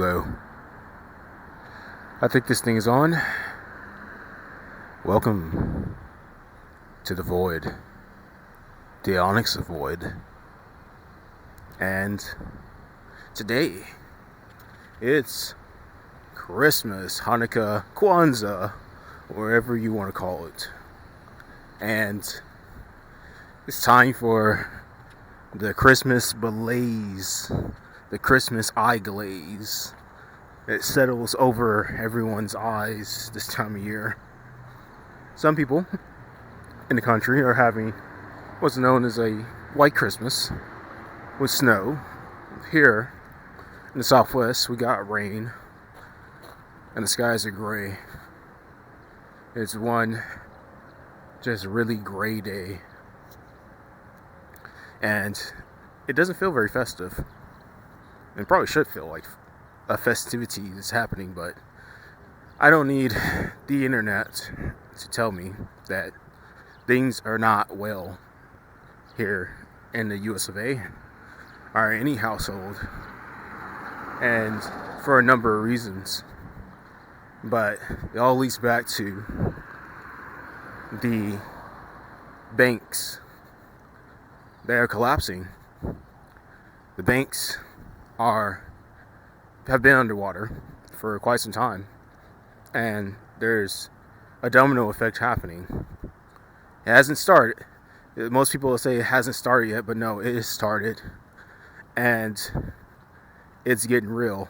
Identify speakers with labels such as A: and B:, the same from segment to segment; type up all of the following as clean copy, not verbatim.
A: Hello. I think this thing is on. Welcome to the void. The onyx void. And today, it's Christmas, Hanukkah, Kwanzaa, wherever you want to call it. And it's time for the Christmas blaze, the Christmas eye glaze. It settles over everyone's eyes this time of year. Some people in the country are having what's known as a white Christmas with snow. Here in the southwest, we got rain and the skies are gray. It's one just really gray day. And it doesn't feel very festive. It probably should feel like a festivity that's happening, but I don't need the internet to tell me that things are not well here in the US of A or any household, and for a number of reasons. But it all leads back to the banks. They are collapsing. The banks have been underwater for quite some time, and there's a domino effect happening. It hasn't started. Most people will say it hasn't started yet, but no, it has started, and it's getting real.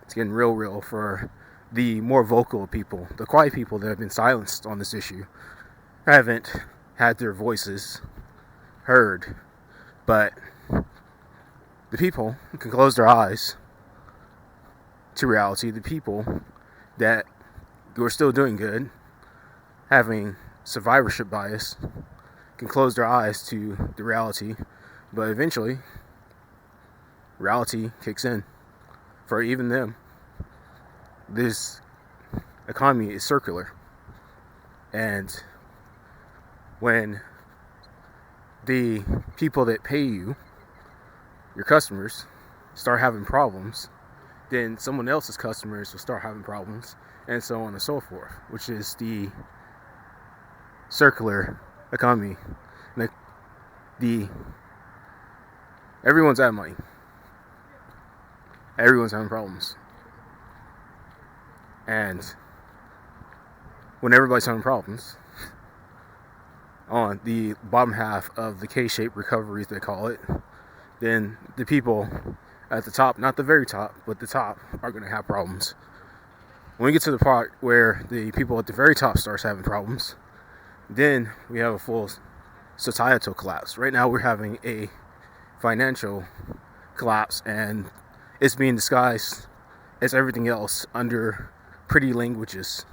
A: It's getting real for the more vocal people, the quiet people that have been silenced on this issue, haven't had their voices heard. But the people can close their eyes to reality. The people that are still doing good, having survivorship bias, can close their eyes to the reality. But eventually, reality kicks in for even them. This economy is circular. And when the people that pay you, your customers, start having problems, then someone else's customers will start having problems, and so on and so forth, which is the circular economy. Everyone's out of money. Everyone's having problems. And when everybody's having problems, on the bottom half of the K-shaped recovery, as they call it, then the people at the top, not the very top, but the top, are going to have problems. When we get to the part where the people at the very top starts having problems, then we have a full societal collapse. Right now we're having a financial collapse, and it's being disguised as everything else under pretty languages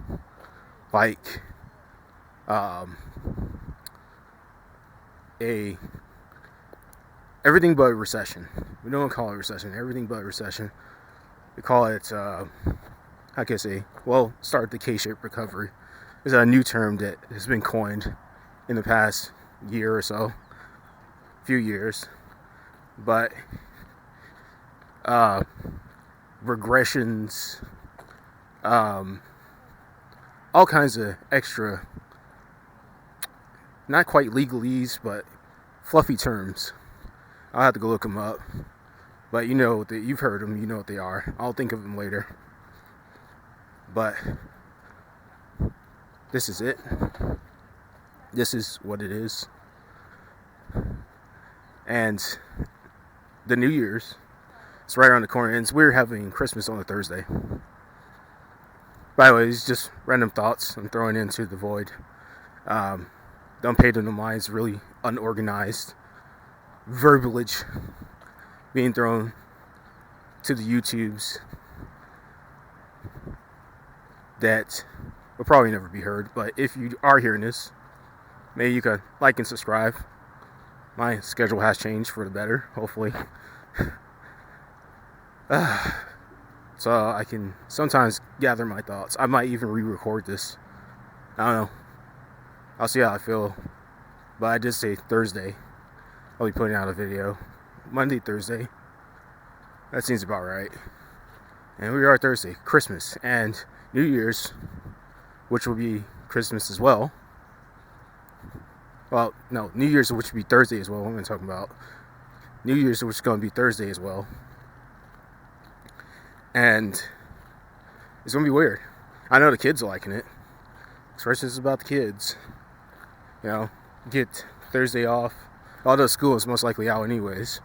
A: like everything but a recession. We don't call it a recession. Everything but a recession. We call it, how can I say? Well, start the K-shaped recovery. Is a new term that has been coined in the past year or so, few years. But regressions, all kinds of extra, not quite legalese, but fluffy terms. I'll have to go look them up. But you know that you've heard them, you know what they are. I'll think of them later. But this is it. This is what it is. And the New Year's, it's right around the corner, and we're having Christmas on a Thursday. By the way, it's just random thoughts I'm throwing into the void. Don't pay them no mind. It's really unorganized verbalage being thrown to the YouTubes that will probably never be heard. But if you are hearing this, maybe you can like and subscribe. My schedule has changed for the better, hopefully. So I can sometimes gather my thoughts. I might even re-record this. I don't know. I'll see how I feel. But I did say Thursday I'll be putting out a video. Monday, Thursday. That seems about right. And we are Thursday, Christmas, and New Year's, which will be Christmas as well. Well, no, New Year's, which will be Thursday as well. What am I talking about? New Year's, which is going to be Thursday as well. And it's going to be weird. I know the kids are liking it. Christmas is about the kids. You know, get Thursday off. Although school is most likely out anyways.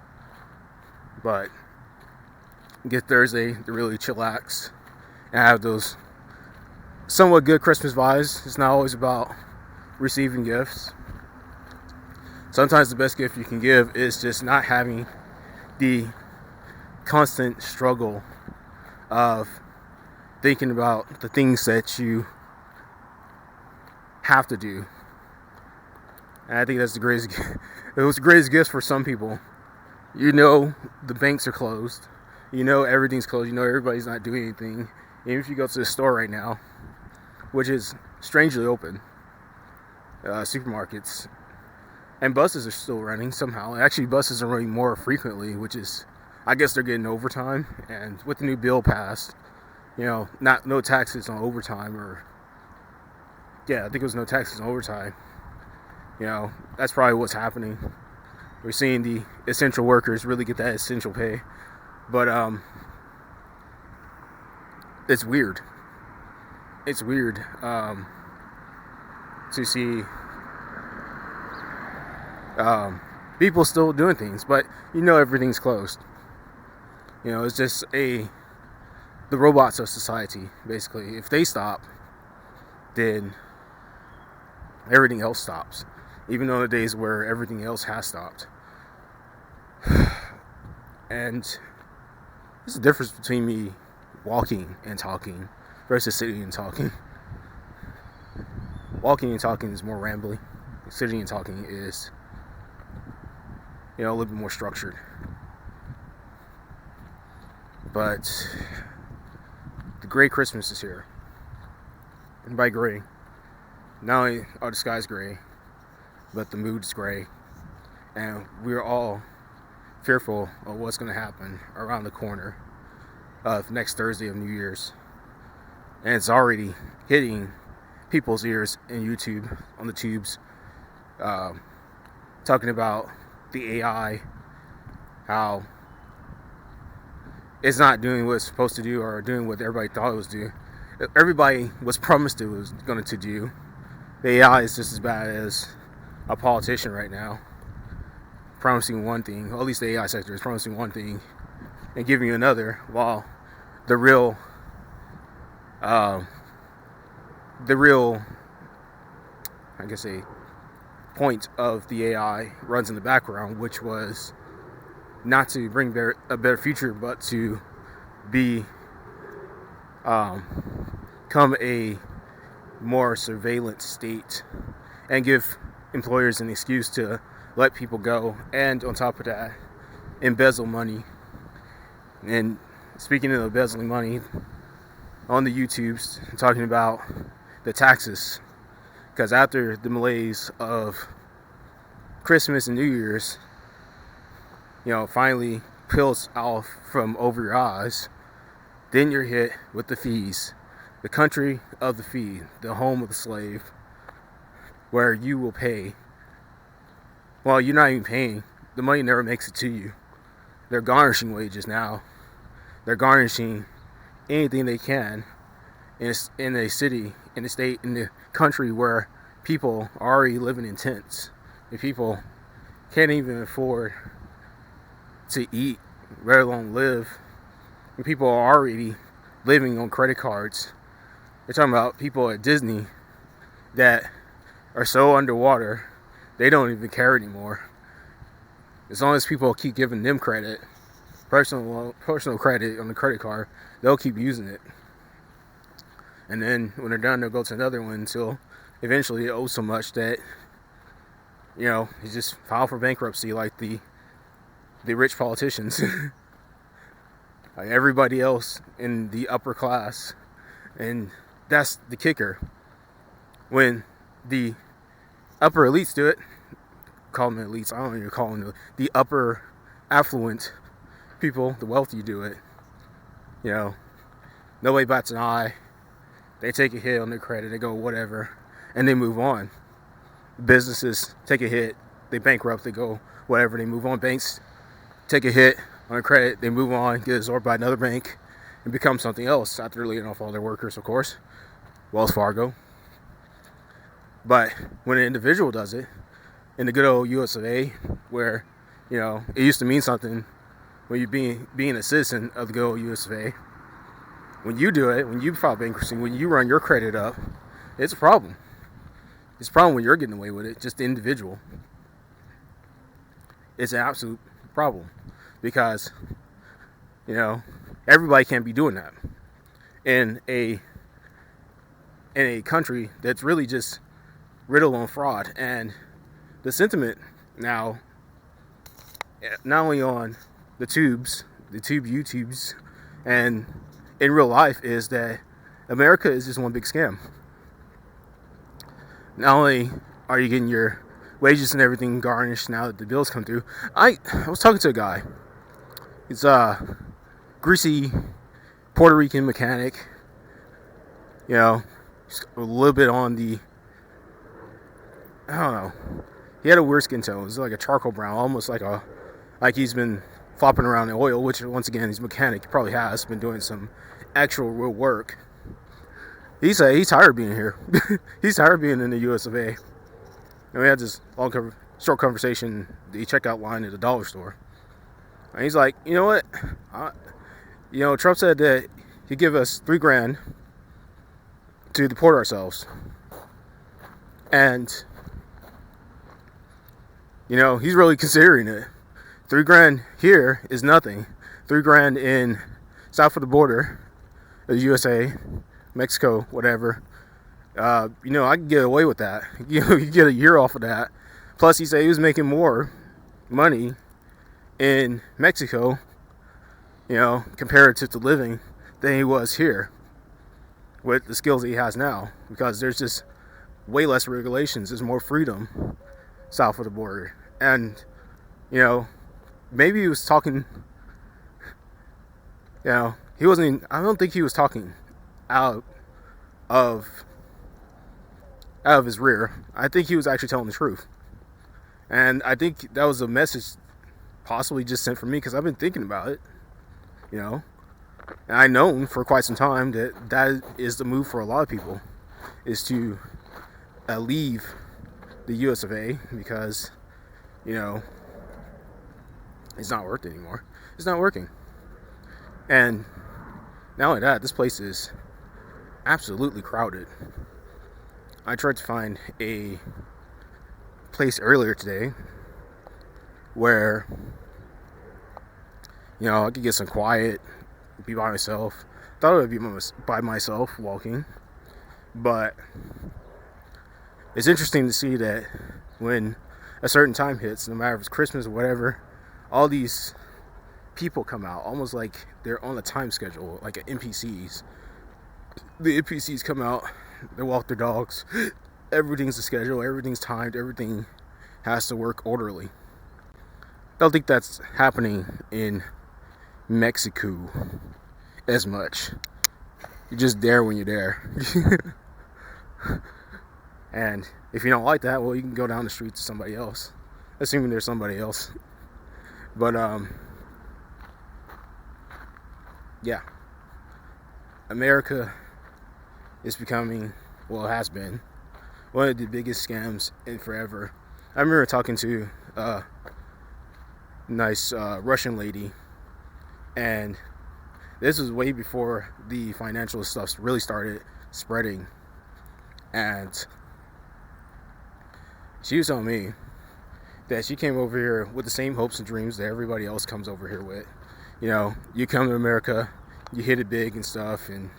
A: But get Thursday to really chillax and have those somewhat good Christmas vibes. It's not always about receiving gifts. Sometimes the best gift you can give is just not having the constant struggle of thinking about the things that you have to do. And I think that's the greatest it was the greatest gift for some people. You know the banks are closed. You know everything's closed. You know everybody's not doing anything. Even if you go to the store right now, which is strangely open, supermarkets, and buses are still running somehow. Actually, buses are running more frequently, which is, I guess they're getting overtime. And with the new bill passed, you know, no taxes on overtime, or yeah, I think it was no taxes on overtime. You know, that's probably what's happening. We're seeing the essential workers really get that essential pay. But it's weird. It's weird to see people still doing things, but you know everything's closed. You know, it's just the robots of society, basically. If they stop, then everything else stops. Even on the days where everything else has stopped. And there's a difference between me walking and talking versus sitting and talking. Walking and talking is more rambling. Sitting and talking is, you know, a little bit more structured. But the gray Christmas is here. And by gray, not only are the skies gray, but the mood's gray. And we're all fearful of what's going to happen around the corner of next Thursday of New Year's. And it's already hitting people's ears in YouTube, on the tubes, talking about the AI, how it's not doing what it's supposed to do, or doing what everybody thought it was doing. Everybody was promised it was going to do. The AI is just as bad as a politician right now, promising one thing, or at least the AI sector is promising one thing and giving you another, while the real I guess a point of the AI runs in the background, which was not to bring a better future, but to become a more surveillance state and give employers an excuse to let people go, and on top of that, embezzle money. And speaking of embezzling money, on the YouTubes, talking about the taxes, because after the malaise of Christmas and New Year's, you know, finally peels off from over your eyes, then you're hit with the fees. The country of the fee, the home of the slave, where you will pay. Well, you're not even paying. The money never makes it to you. They're garnishing wages now. They're garnishing anything they can in a city, in a state, in the country where people are already living in tents. The people can't even afford to eat, let alone live. And people are already living on credit cards. They're talking about people at Disney that are so underwater, they don't even care anymore. As long as people keep giving them credit, personal credit on the credit card, they'll keep using it. And then when they're done, they'll go to another one until eventually they owe so much that, you know, you just file for bankruptcy like the rich politicians. Like everybody else in the upper class. And that's the kicker. When the upper elites do it, call them elites, I don't even call them the upper affluent people, the wealthy do it. You know, Nobody bats an eye. They take a hit on their credit, they go whatever, and they move on. Businesses take a hit, they bankrupt, they go whatever, they move on. Banks take a hit on their credit, they move on, get absorbed by another bank, and become something else after laying off all their workers, of course. Wells Fargo. But when an individual does it, in the good old US of A, where, it used to mean something when you're being a citizen of the good old US of A, when you do it, when you file bankruptcy, when you run your credit up, it's a problem. It's a problem when you're getting away with it, just the individual. It's an absolute problem because, everybody can't be doing that in a country that's really just riddled on fraud. And the sentiment now, not only on the YouTubes, and in real life, is that America is just one big scam. Not only are you getting your wages and everything garnished now that the bills come through. I was talking to a guy. He's a greasy Puerto Rican mechanic. He's a little bit on the, I don't know. He had a weird skin tone. It was like a charcoal brown, almost like he's been flopping around in oil, which once again, he's a mechanic. He probably has been doing some actual real work. He's tired of being here. He's tired of being in the US of A. And we had this short conversation at the checkout line at the dollar store. And he's like, you know what? Trump said that he'd give us $3,000 to deport ourselves. And, he's really considering it. $3,000 here is nothing. $3,000 in south of the border, the USA, Mexico, whatever. I could get away with that. You get a year off of that. Plus, he said he was making more money in Mexico, comparative to living, than he was here with the skills that he has now. Because there's just way less regulations. There's more freedom south of the border. And, maybe he was talking, he wasn't, I don't think he was talking out of his rear. I think he was actually telling the truth. And I think that was a message possibly just sent from me, because I've been thinking about it, and I've known for quite some time that is the move for a lot of people, is to leave the US of A, because it's not worth it anymore. It's not working. And not only that, this place is absolutely crowded. I tried to find a place earlier today where I could get some quiet, be by myself. Thought it would be by myself walking, but it's interesting to see that when a certain time hits, no matter if it's Christmas or whatever, all these people come out almost like they're on a time schedule, like NPCs. The NPCs come out, they walk their dogs, everything's a schedule, everything's timed, everything has to work orderly. I don't think that's happening in Mexico as much. You're just there when you're there. And if you don't like that, well, you can go down the street to somebody else, assuming there's somebody else. But yeah, America is becoming, well, it has been one of the biggest scams in forever. I remember talking to a nice Russian lady, and this was way before the financial stuff really started spreading, and she was telling me that she came over here with the same hopes and dreams that everybody else comes over here with. You come to America, you hit it big and stuff, and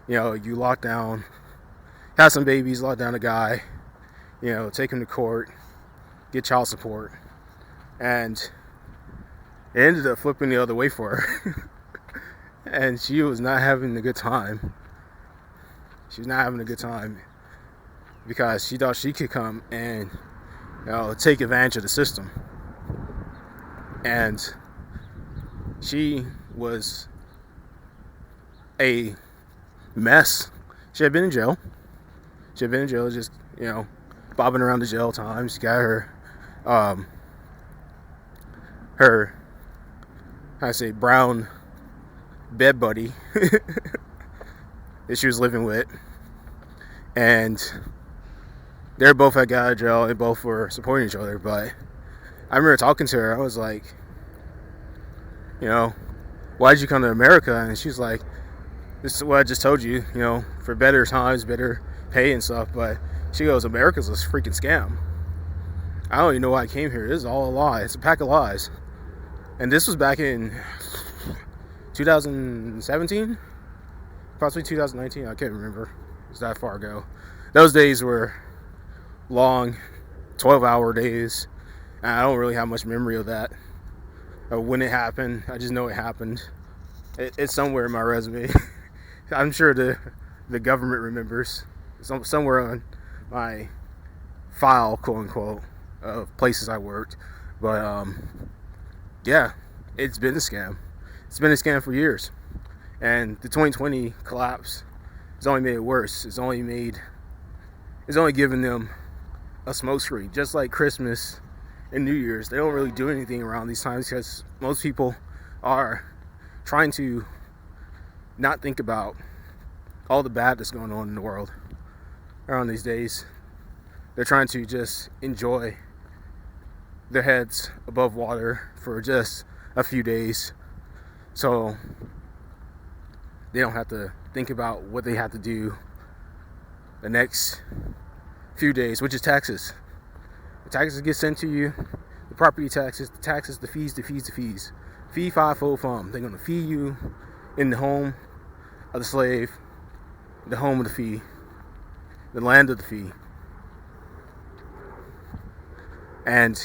A: you lock down, have some babies, lock down a guy, take him to court, get child support, and it ended up flipping the other way for her. And she was not having a good time. She was not having a good time because she thought she could come and take advantage of the system. And she was a mess. She had been in jail. Just, bobbing around the jail time. She got her, how I say, brown bed buddy that she was living with, and they both had got out of jail. They both were supporting each other. But I remember talking to her. I was like, why'd you come to America? And she's like, this is what I just told you, for better times, better pay and stuff. But she goes, America's a freaking scam. I don't even know why I came here. This is all a lie. It's a pack of lies. And this was back in 2017, possibly 2019. I can't remember. It was that far ago. Those days were long, 12-hour days. And I don't really have much memory of that, of when it happened. I just know it happened. It's somewhere in my resume. I'm sure the government remembers. Somewhere on my file, quote unquote, of places I worked. But yeah, it's been a scam. It's been a scam for years. And the 2020 collapse has only made it worse. It's only given them a smokescreen. Just like Christmas and New Year's, they don't really do anything around these times because most people are trying to not think about all the bad that's going on in the world around these days. They're trying to just enjoy their heads above water for just a few days, so they don't have to think about what they have to do the next few days, which is taxes. The taxes get sent to you, the property taxes, the fees. Fee, fi, fo, fum. They're going to fee you in the home of the slave, the home of the fee, the land of the fee. And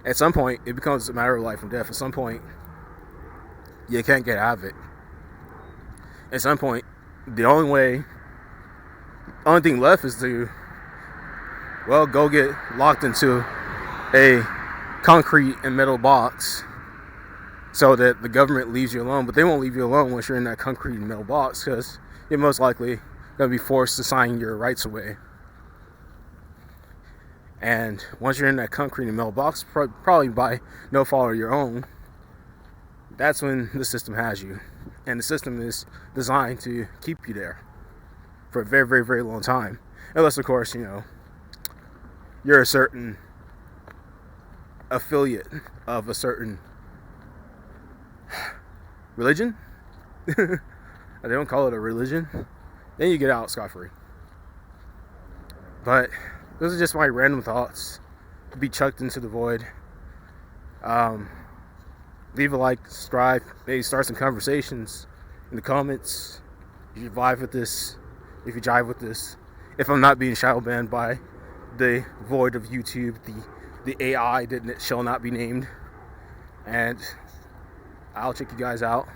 A: at some point, it becomes a matter of life and death. At some point, you can't get out of it. At some point, the only thing left is to, go get locked into a concrete and metal box so that the government leaves you alone. But they won't leave you alone once you're in that concrete and metal box, because you're most likely going to be forced to sign your rights away. And once you're in that concrete and metal box, probably by no fault of your own, that's when the system has you. And the system is designed to keep you there for a very, very, very long time. Unless, of course, you're a certain affiliate of a certain religion. They don't call it a religion. Then you get out scot-free. But those are just my random thoughts to be chucked into the void. Leave a like, subscribe, maybe start some conversations in the comments. If you vibe with this, if you jive with this, if I'm not being shadow banned by the void of YouTube, the AI that shall not be named. And I'll check you guys out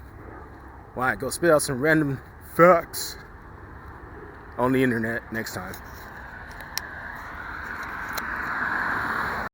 A: when I go spit out some random facts on the internet next time.